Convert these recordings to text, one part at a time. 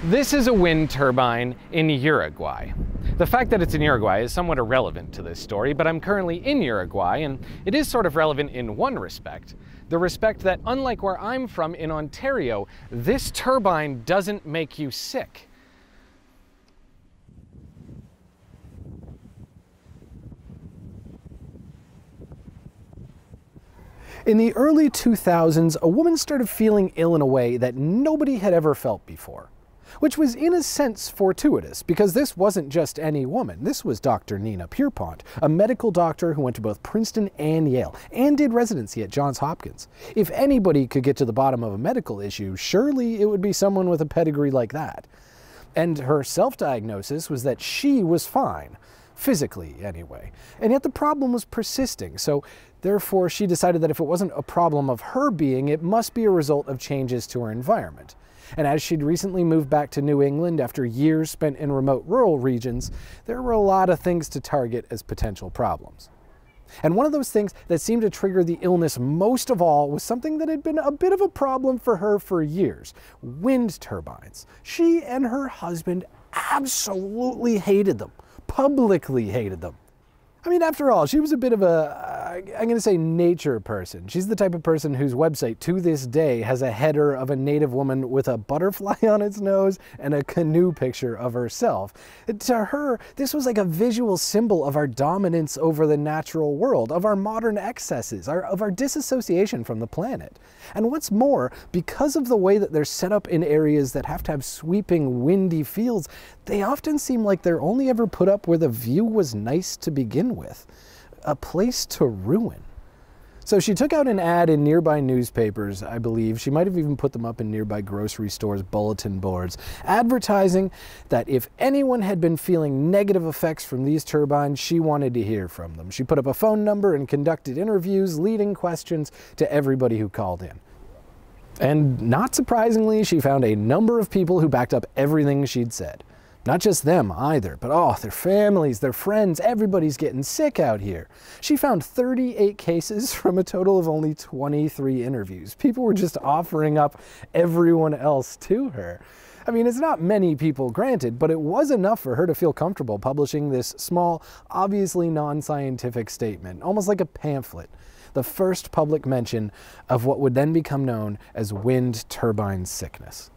This is a wind turbine in Uruguay. The fact that it's in Uruguay is somewhat irrelevant to this story, but I'm currently in Uruguay, and it is sort of relevant in one respect. The respect that, unlike where I'm from in Ontario, this turbine doesn't make you sick. In the early 2000s, a woman started feeling ill in a way that nobody had ever felt before. Which was in a sense fortuitous, because this wasn't just any woman. This was Dr. Nina Pierpont, a medical doctor who went to both Princeton and Yale, and did residency at Johns Hopkins. If anybody could get to the bottom of a medical issue, surely it would be someone with a pedigree like that. And her self-diagnosis was that she was fine. Physically, anyway. And yet the problem was persisting, so therefore she decided that if it wasn't a problem of her being, it must be a result of changes to her environment. And as she'd recently moved back to New England after years spent in remote rural regions, there were a lot of things to target as potential problems. And one of those things that seemed to trigger the illness most of all was something that had been a bit of a problem for her for years: wind turbines. She and her husband absolutely hated them, publicly hated them. I mean, after all, she was a bit of a, I'm going to say, nature person. She's the type of person whose website to this day has a header of a native woman with a butterfly on its nose and a canoe picture of herself. To her, this was like a visual symbol of our dominance over the natural world, of our modern excesses, of our disassociation from the planet. And what's more, because of the way that they're set up in areas that have to have sweeping, windy fields, they often seem like they're only ever put up where the view was nice to begin with. A place to ruin. So she took out an ad in nearby newspapers, I believe. She might have even put them up in nearby grocery stores' bulletin boards, advertising that if anyone had been feeling negative effects from these turbines, she wanted to hear from them. She put up a phone number and conducted interviews, leading questions to everybody who called in. And not surprisingly, she found a number of people who backed up everything she'd said. Not just them either, but their families, their friends, everybody's getting sick out here. She found 38 cases from a total of only 23 interviews. People were just offering up everyone else to her. I mean, it's not many people, granted, but it was enough for her to feel comfortable publishing this small, obviously non-scientific statement, almost like a pamphlet. The first public mention of what would then become known as wind turbine sickness.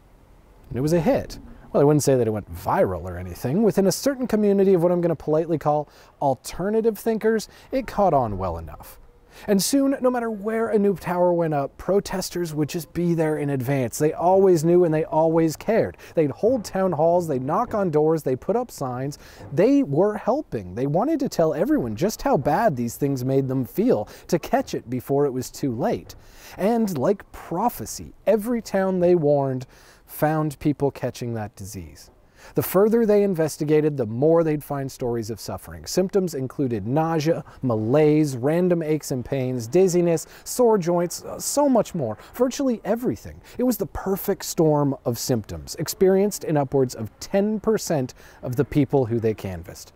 And it was a hit. Well, I wouldn't say that it went viral or anything. Within a certain community of what I'm going to politely call alternative thinkers, it caught on well enough. And soon, no matter where a new tower went up, protesters would just be there in advance. They always knew and they always cared. They'd hold town halls, they'd knock on doors, they'd put up signs. They were helping. They wanted to tell everyone just how bad these things made them feel, to catch it before it was too late. And like prophecy, every town they warned found people catching that disease. The further they investigated, the more they'd find stories of suffering. Symptoms included nausea, malaise, random aches and pains, dizziness, sore joints, so much more. Virtually everything. It was the perfect storm of symptoms, experienced in upwards of 10% of the people who they canvassed.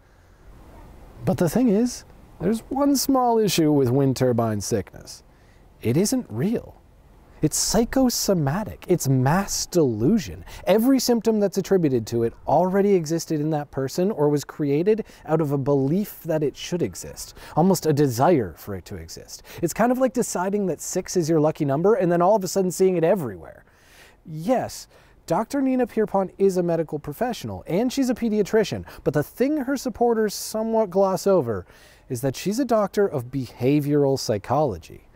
But the thing is, there's one small issue with wind turbine sickness. It isn't real. It's psychosomatic. It's mass delusion. Every symptom that's attributed to it already existed in that person or was created out of a belief that it should exist, almost a desire for it to exist. It's kind of like deciding that 6 is your lucky number and then all of a sudden seeing it everywhere. Yes, Dr. Nina Pierpont is a medical professional and she's a pediatrician, but the thing her supporters somewhat gloss over is that she's a doctor of behavioral psychology.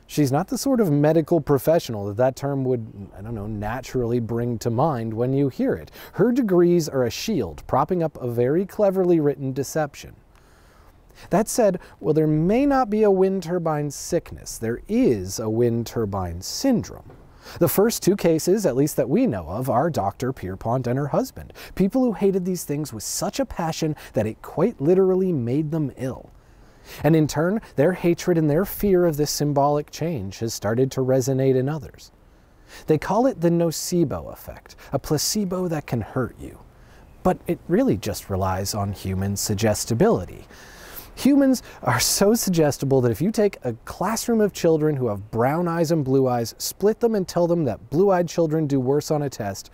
She's not the sort of medical professional that term would, I don't know, naturally bring to mind when you hear it. Her degrees are a shield, propping up a very cleverly written deception. That said, while there may not be a wind turbine sickness, there is a wind turbine syndrome. The first 2 cases, at least that we know of, are Dr. Pierpont and her husband. People who hated these things with such a passion that it quite literally made them ill. And in turn, their hatred and their fear of this symbolic change has started to resonate in others. They call it the nocebo effect, a placebo that can hurt you. But it really just relies on human suggestibility. Humans are so suggestible that if you take a classroom of children who have brown eyes and blue eyes, split them and tell them that blue-eyed children do worse on a test,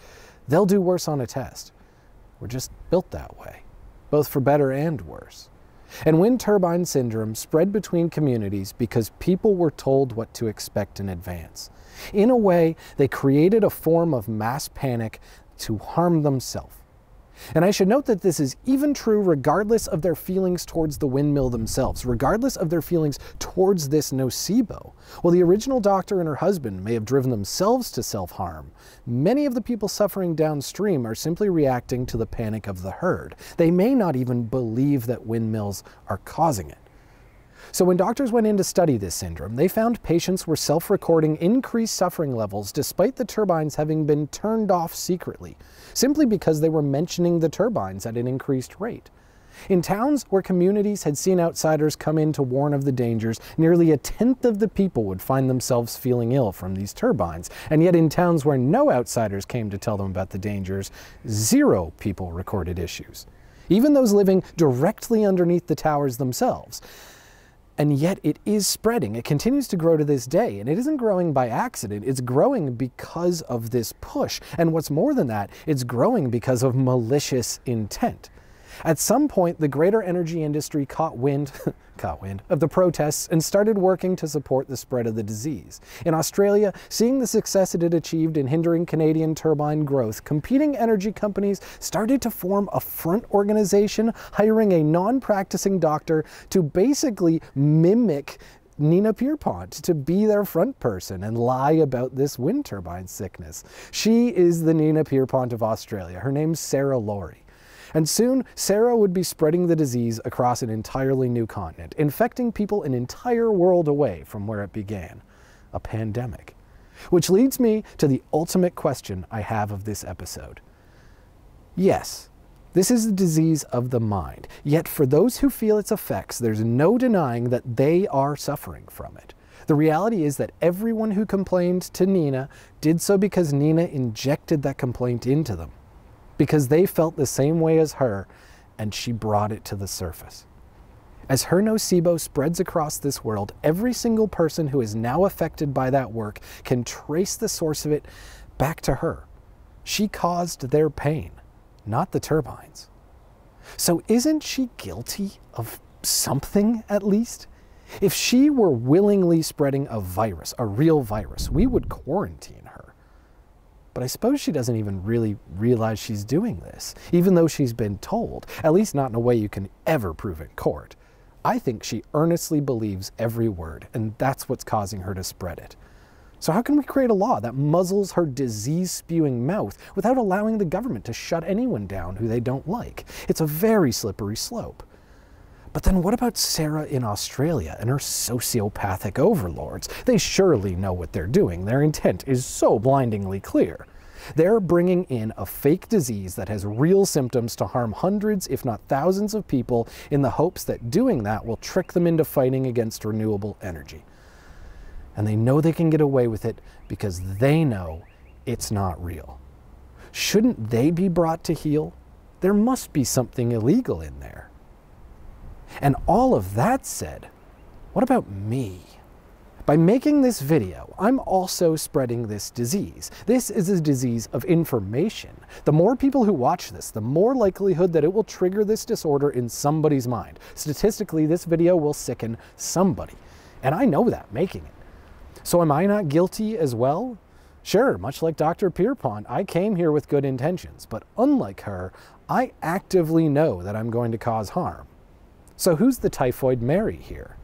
They'll do worse on a test. We're just built that way, both for better and worse. And wind turbine syndrome spread between communities because people were told what to expect in advance. In a way, they created a form of mass panic to harm themselves. And I should note that this is even true regardless of their feelings towards the windmill themselves, regardless of their feelings towards this nocebo. While the original doctor and her husband may have driven themselves to self-harm, many of the people suffering downstream are simply reacting to the panic of the herd. They may not even believe that windmills are causing it. So when doctors went in to study this syndrome, they found patients were self-recording increased suffering levels despite the turbines having been turned off secretly, simply because they were mentioning the turbines at an increased rate. In towns where communities had seen outsiders come in to warn of the dangers, nearly a tenth of the people would find themselves feeling ill from these turbines. And yet in towns where no outsiders came to tell them about the dangers, 0 people recorded issues, even those living directly underneath the towers themselves. And yet it is spreading. It continues to grow to this day, and it isn't growing by accident. It's growing because of this push. And what's more than that, it's growing because of malicious intent. At some point, the greater energy industry caught wind of the protests and started working to support the spread of the disease. In Australia, seeing the success it had achieved in hindering Canadian turbine growth, competing energy companies started to form a front organization, hiring a non-practicing doctor to basically mimic Nina Pierpont, to be their front person and lie about this wind turbine sickness. She is the Nina Pierpont of Australia. Her name's Sarah Laurie. And soon, Sarah would be spreading the disease across an entirely new continent, infecting people an entire world away from where it began, a pandemic. Which leads me to the ultimate question I have of this episode. Yes, this is a disease of the mind, yet for those who feel its effects, there's no denying that they are suffering from it. The reality is that everyone who complained to Nina did so because Nina injected that complaint into them, because they felt the same way as her, and she brought it to the surface. As her nocebo spreads across this world, every single person who is now affected by that work can trace the source of it back to her. She caused their pain, not the turbines. So isn't she guilty of something at least? If she were willingly spreading a virus, a real virus, we would quarantine her. But I suppose she doesn't even really realize she's doing this, even though she's been told, at least not in a way you can ever prove in court. I think she earnestly believes every word, and that's what's causing her to spread it. So how can we create a law that muzzles her disease-spewing mouth without allowing the government to shut anyone down who they don't like? It's a very slippery slope. But then what about Sarah in Australia and her sociopathic overlords? They surely know what they're doing. Their intent is so blindingly clear. They're bringing in a fake disease that has real symptoms to harm hundreds, if not thousands of people in the hopes that doing that will trick them into fighting against renewable energy. And they know they can get away with it because they know it's not real. Shouldn't they be brought to heel? There must be something illegal in there. And all of that said, what about me? By making this video, I'm also spreading this disease. This is a disease of information. The more people who watch this, the more likelihood that it will trigger this disorder in somebody's mind. Statistically, this video will sicken somebody. And I know that making it. So am I not guilty as well? Sure, much like Dr. Pierpont, I came here with good intentions, but unlike her, I actively know that I'm going to cause harm. So who's the typhoid Mary here?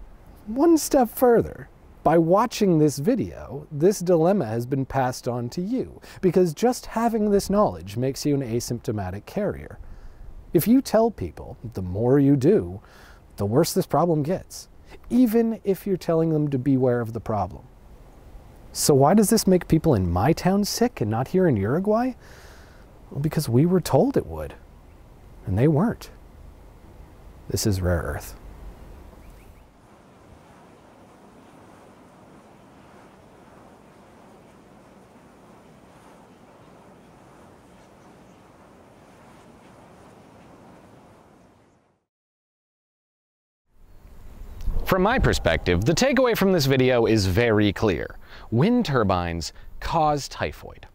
One step further. By watching this video, this dilemma has been passed on to you, because just having this knowledge makes you an asymptomatic carrier. If you tell people, the more you do, the worse this problem gets, even if you're telling them to beware of the problem. So why does this make people in my town sick and not here in Uruguay? Well, because we were told it would, and they weren't. This is Rare Earth. From my perspective, the takeaway from this video is very clear. Wind turbines cause typhoid.